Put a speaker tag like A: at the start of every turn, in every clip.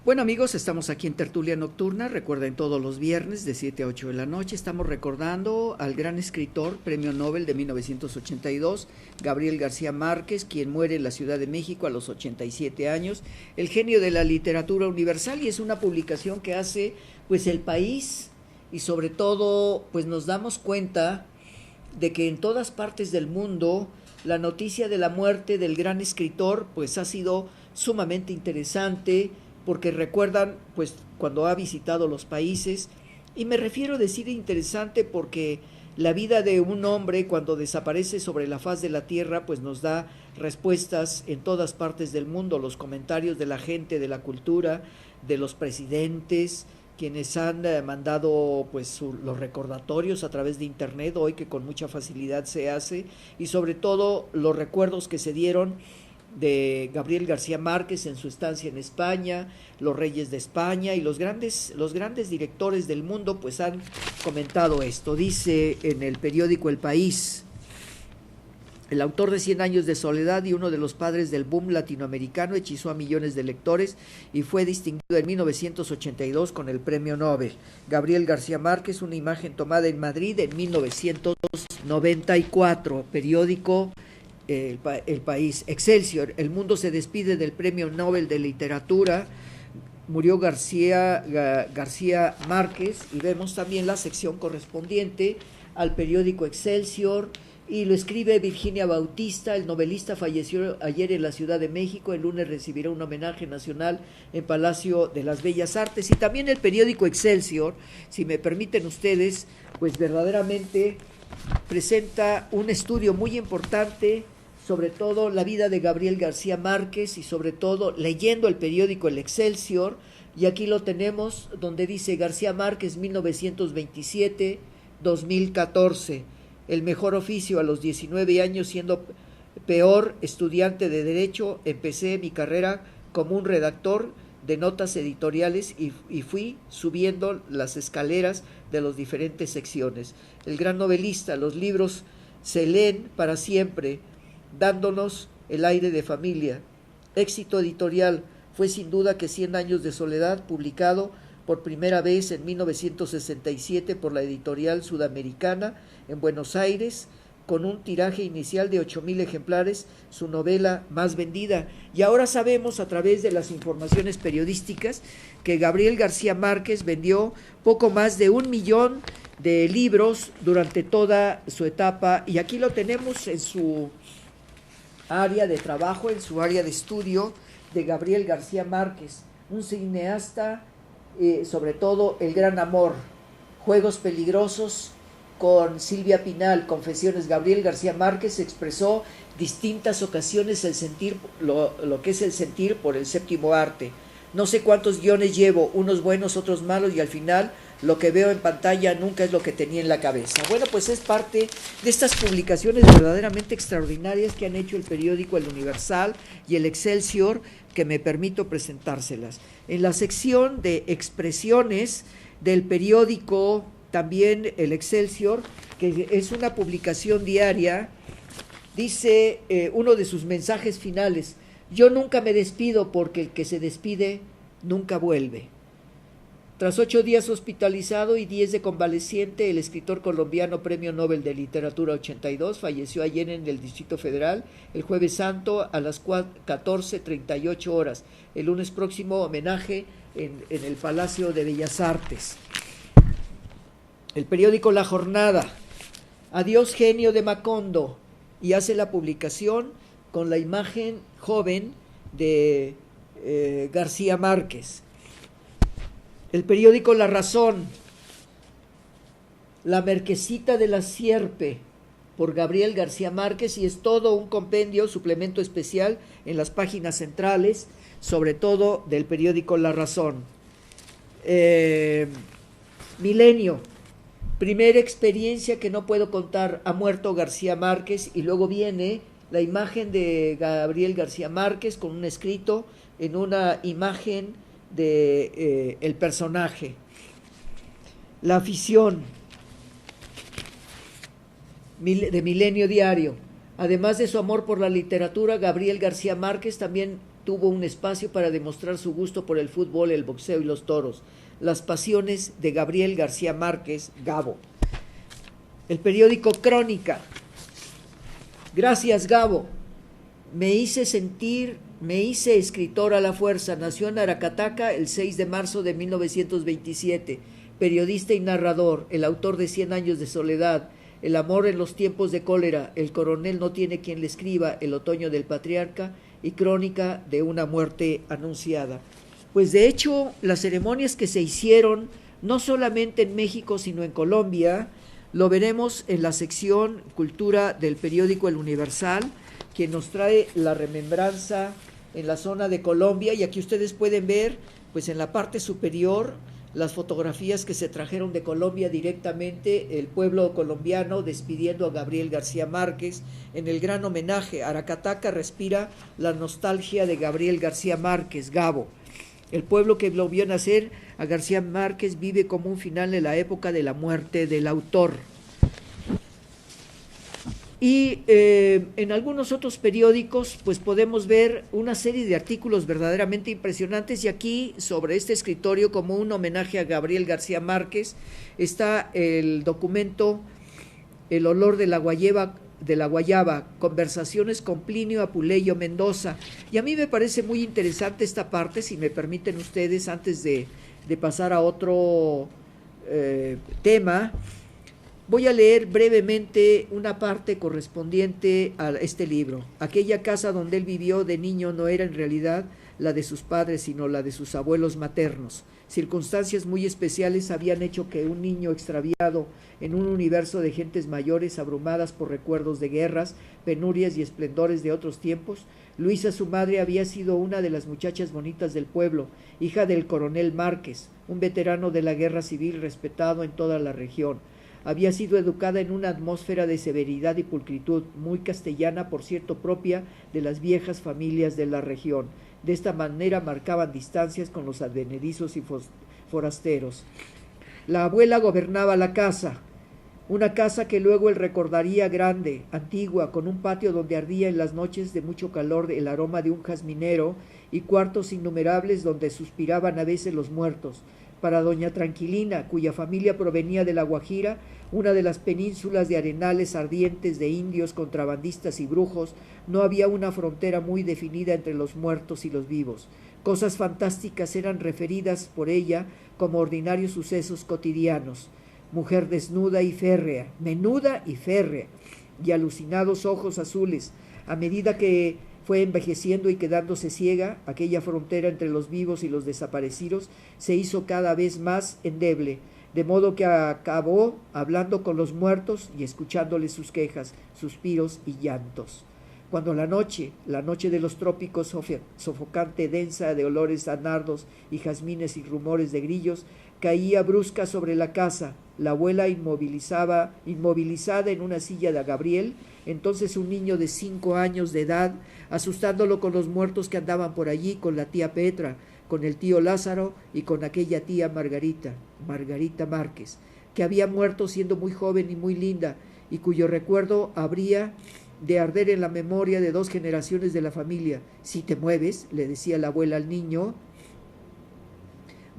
A: Bueno amigos, estamos aquí en Tertulia Nocturna, recuerden todos los viernes de 7 a 8 de la noche, estamos recordando al gran escritor, premio Nobel de 1982, Gabriel García Márquez, quien muere en la Ciudad de México a los 87 años, el genio de la literatura universal, y es una publicación que hace pues El País, y sobre todo pues nos damos cuenta de que en todas partes del mundo la noticia de la muerte del gran escritor pues ha sido sumamente interesante, porque recuerdan pues cuando ha visitado los países, y me refiero a decir interesante porque la vida de un hombre cuando desaparece sobre la faz de la tierra pues nos da respuestas en todas partes del mundo, los comentarios de la gente, de la cultura, de los presidentes, quienes han mandado pues los recordatorios a través de internet hoy, que con mucha facilidad se hace, y sobre todo los recuerdos que se dieron de Gabriel García Márquez en su estancia en España, los reyes de España y los grandes directores del mundo pues han comentado esto. Dice en el periódico El País: el autor de 100 años de soledad y uno de los padres del boom latinoamericano hechizó a millones de lectores y fue distinguido en 1982 con el premio Nobel. Gabriel García Márquez, una imagen tomada en Madrid en 1994, periódico El País. Excelsior: el mundo se despide del premio Nobel de literatura, murió García Márquez, y vemos también la sección correspondiente al periódico Excelsior, y lo escribe Virginia Bautista. El novelista falleció ayer en la Ciudad de México, el lunes recibirá un homenaje nacional en Palacio de las Bellas Artes. Y también el periódico Excelsior, si me permiten ustedes, pues verdaderamente presenta un estudio muy importante sobre todo la vida de Gabriel García Márquez, y sobre todo leyendo el periódico El Excelsior, y aquí lo tenemos donde dice: García Márquez 1927-2014, el mejor oficio a los 19 años, siendo peor estudiante de Derecho, empecé mi carrera como un redactor de notas editoriales y fui subiendo las escaleras de las diferentes secciones. El gran novelista, los libros se leen para siempre, dándonos el aire de familia. Éxito editorial fue sin duda que 100 años de soledad, publicado por primera vez en 1967 por la editorial Sudamericana en Buenos Aires, con un tiraje inicial de 8,000 ejemplares, su novela más vendida. Y ahora sabemos a través de las informaciones periodísticas que Gabriel García Márquez vendió poco más de 1 millón de libros durante toda su etapa, y aquí lo tenemos en su área de trabajo, en su área de estudio de Gabriel García Márquez, un cineasta, sobre todo El Gran Amor, Juegos Peligrosos con Silvia Pinal, Confesiones. Gabriel García Márquez expresó distintas ocasiones el sentir, lo que es el sentir por el séptimo arte. No sé cuántos guiones llevo, unos buenos, otros malos, y al final lo que veo en pantalla nunca es lo que tenía en la cabeza. Bueno, pues es parte de estas publicaciones verdaderamente extraordinarias que han hecho el periódico El Universal y el Excelsior, que me permito presentárselas. En la sección de expresiones del periódico también el Excelsior, que es una publicación diaria, dice uno de sus mensajes finales: yo nunca me despido porque el que se despide nunca vuelve. Tras 8 días hospitalizado y 10 de convaleciente, el escritor colombiano Premio Nobel de Literatura 82 falleció ayer en el Distrito Federal, el Jueves Santo a las 14:38 horas. El lunes próximo homenaje en el Palacio de Bellas Artes. El periódico La Jornada: adiós genio de Macondo, y hace la publicación con la imagen joven de García Márquez. El periódico La Razón: La Merquecita de la Sierpe, por Gabriel García Márquez, y es todo un compendio, suplemento especial en las páginas centrales, sobre todo del periódico La Razón. Milenio: primera experiencia que no puedo contar, ha muerto García Márquez, y luego viene la imagen de Gabriel García Márquez con un escrito en una imagen de el personaje. La Afición, de Milenio Diario: además de su amor por la literatura, Gabriel García Márquez también tuvo un espacio para demostrar su gusto por el fútbol, el boxeo y los toros. Las pasiones de Gabriel García Márquez, Gabo. El periódico Crónica. Gracias, Gabo. Me hice escritor a la fuerza. Nació en Aracataca el 6 de marzo de 1927. Periodista y narrador, el autor de 100 años de soledad, El amor en los tiempos de cólera, El coronel no tiene quien le escriba, El otoño del patriarca y Crónica de una muerte anunciada. Pues de hecho, las ceremonias que se hicieron, no solamente en México, sino en Colombia, lo veremos en la sección Cultura del periódico El Universal, que nos trae la remembranza en la zona de Colombia, y aquí ustedes pueden ver, pues en la parte superior, las fotografías que se trajeron de Colombia directamente, el pueblo colombiano despidiendo a Gabriel García Márquez en el gran homenaje. Aracataca respira la nostalgia de Gabriel García Márquez, Gabo. El pueblo que lo vio nacer a García Márquez vive como un final en la época de la muerte del autor. Y en algunos otros periódicos pues podemos ver una serie de artículos verdaderamente impresionantes, y aquí sobre este escritorio, como un homenaje a Gabriel García Márquez, está el documento El olor de la guayaba, conversaciones con Plinio Apuleyo Mendoza. Y a mí me parece muy interesante esta parte, si me permiten ustedes, antes de pasar a otro tema. Voy a leer brevemente una parte correspondiente a este libro. Aquella casa donde él vivió de niño no era en realidad la de sus padres, sino la de sus abuelos maternos. Circunstancias muy especiales habían hecho que un niño extraviado en un universo de gentes mayores, abrumadas por recuerdos de guerras, penurias y esplendores de otros tiempos, Luisa, su madre, había sido una de las muchachas bonitas del pueblo, hija del coronel Márquez, un veterano de la guerra civil respetado en toda la región. Había sido educada en una atmósfera de severidad y pulcritud, muy castellana, por cierto, propia de las viejas familias de la región. De esta manera marcaban distancias con los advenedizos y forasteros. La abuela gobernaba la casa, una casa que luego él recordaría grande, antigua, con un patio donde ardía en las noches de mucho calor el aroma de un jazminero y cuartos innumerables donde suspiraban a veces los muertos. Para doña Tranquilina, cuya familia provenía de La Guajira, una de las penínsulas de arenales ardientes de indios, contrabandistas y brujos, no había una frontera muy definida entre los muertos y los vivos. Cosas fantásticas eran referidas por ella como ordinarios sucesos cotidianos. Mujer desnuda y férrea, menuda y férrea, y alucinados ojos azules. A medida que fue envejeciendo y quedándose ciega, aquella frontera entre los vivos y los desaparecidos se hizo cada vez más endeble, de modo que acabó hablando con los muertos y escuchándoles sus quejas, suspiros y llantos. Cuando la noche de los trópicos, sofocante, densa de olores a nardos y jazmines y rumores de grillos, caía brusca sobre la casa, la abuela inmovilizada en una silla de Gabriel, entonces un niño de 5 años de edad, asustándolo con los muertos que andaban por allí, con la tía Petra, con el tío Lázaro y con aquella tía Margarita Márquez, que había muerto siendo muy joven y muy linda, y cuyo recuerdo habría de arder en la memoria de 2 generaciones de la familia. Si te mueves, le decía la abuela al niño,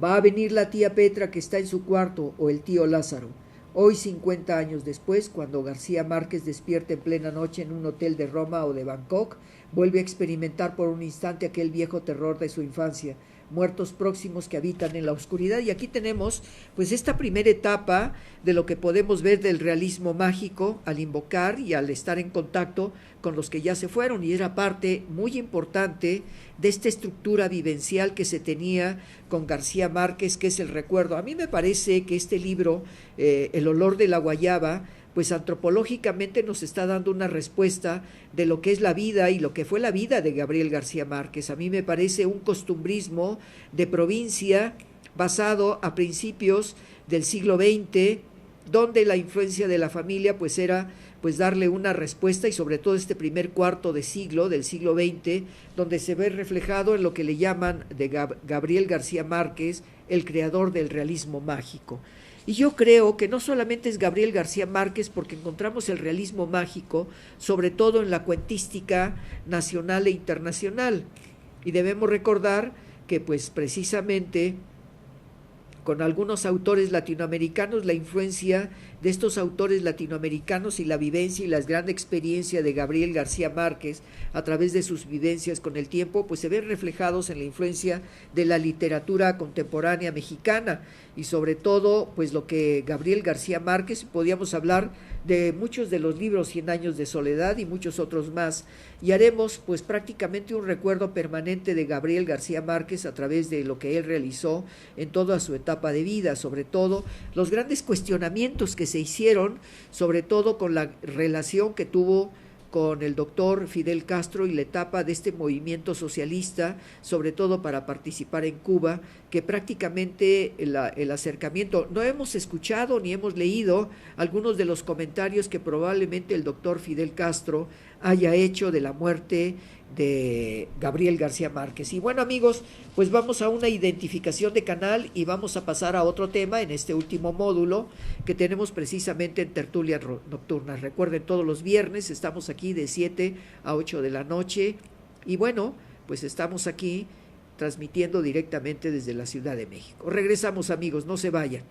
A: va a venir la tía Petra que está en su cuarto, o el tío Lázaro. Hoy, 50 años después, cuando García Márquez despierta en plena noche en un hotel de Roma o de Bangkok, vuelve a experimentar por un instante aquel viejo terror de su infancia, muertos próximos que habitan en la oscuridad. Y aquí tenemos pues esta primera etapa de lo que podemos ver del realismo mágico al invocar y al estar en contacto con los que ya se fueron, y era parte muy importante de esta estructura vivencial que se tenía con García Márquez, que es el recuerdo. A mí me parece que este libro, El olor de la guayaba, pues antropológicamente nos está dando una respuesta de lo que es la vida y lo que fue la vida de Gabriel García Márquez. A mí me parece un costumbrismo de provincia basado a principios del siglo XX, donde la influencia de la familia pues era pues darle una respuesta, y sobre todo este primer cuarto de siglo, del siglo XX, donde se ve reflejado en lo que le llaman de Gabriel García Márquez, el creador del realismo mágico. Y yo creo que no solamente es Gabriel García Márquez, porque encontramos el realismo mágico, sobre todo en la cuentística nacional e internacional. Y debemos recordar que pues precisamente con algunos autores latinoamericanos, la influencia de estos autores latinoamericanos y la vivencia y la gran experiencia de Gabriel García Márquez a través de sus vivencias con el tiempo, pues se ven reflejados en la influencia de la literatura contemporánea mexicana y sobre todo pues lo que Gabriel García Márquez, podíamos hablar de muchos de los libros 100 años de soledad y muchos otros más, y haremos pues prácticamente un recuerdo permanente de Gabriel García Márquez a través de lo que él realizó en toda su etapa de vida, sobre todo los grandes cuestionamientos que se hicieron, sobre todo con la relación que tuvo con el doctor Fidel Castro y la etapa de este movimiento socialista, sobre todo para participar en Cuba, que prácticamente el acercamiento, no hemos escuchado ni hemos leído algunos de los comentarios que probablemente el doctor Fidel Castro haya hecho de la muerte de Gabriel García Márquez. Y bueno, amigos, pues vamos a una identificación de canal y vamos a pasar a otro tema en este último módulo que tenemos precisamente en Tertulias Nocturnas. Recuerden, todos los viernes estamos aquí de 7 a 8 de la noche y bueno, pues estamos aquí transmitiendo directamente desde la Ciudad de México. Regresamos, amigos, no se vayan.